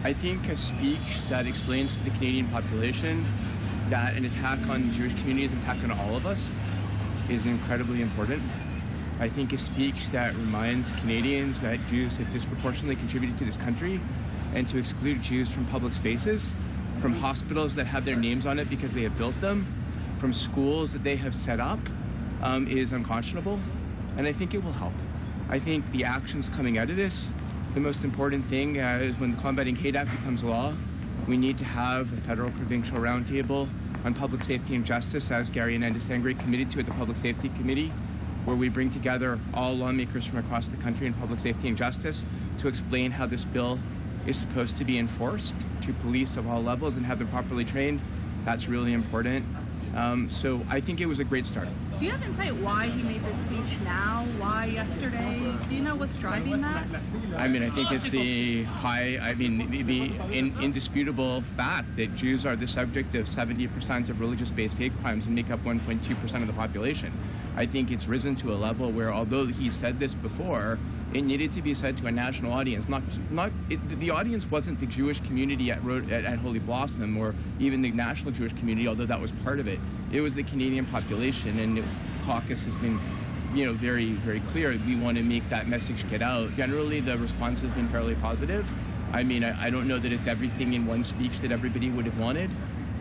I think a speech that explains to the Canadian population that an attack on the Jewish community is an attack on all of us is incredibly important. I think a speech that reminds Canadians that Jews have disproportionately contributed to this country and to exclude Jews from public spaces, from hospitals that have their names on it because they have built them, from schools that they have set up, is unconscionable, and I think it will help. I think the actions coming out of this, the most important thing is when the Combating Hate Act becomes law, we need to have a federal provincial roundtable on public safety and justice, as Gary and Andy committed to at the Public Safety Committee, where we bring together all lawmakers from across the country in public safety and justice to explain how this bill is supposed to be enforced to police of all levels and have them properly trained. That's really important. So I think it was a great start. Do you have insight why he made this speech now? Why yesterday? Do you know what's driving that? I mean, I think it's the indisputable fact that Jews are the subject of 70% of religious-based hate crimes and make up 1.2% of the population. I think it's risen to a level where, although he said this before, it needed to be said to a national audience. The audience wasn't the Jewish community at Holy Blossom or even the national Jewish community, although that was part of it. It was the Canadian population, and the caucus has been, very, very clear. We want to make that message get out. Generally, the response has been fairly positive. I mean, I don't know that it's everything in one speech that everybody would have wanted,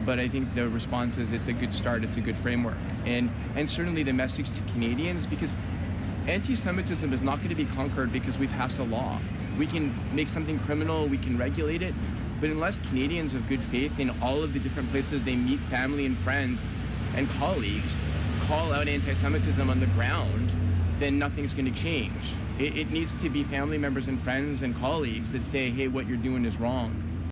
but I think the response is it's a good start, it's a good framework. And certainly the message to Canadians, because anti-Semitism is not going to be conquered because we pass a law. We can make something criminal, we can regulate it, but unless Canadians of good faith in all of the different places they meet family and friends and colleagues call out anti-Semitism on the ground, then nothing's going to change. It needs to be family members and friends and colleagues that say, hey, what you're doing is wrong.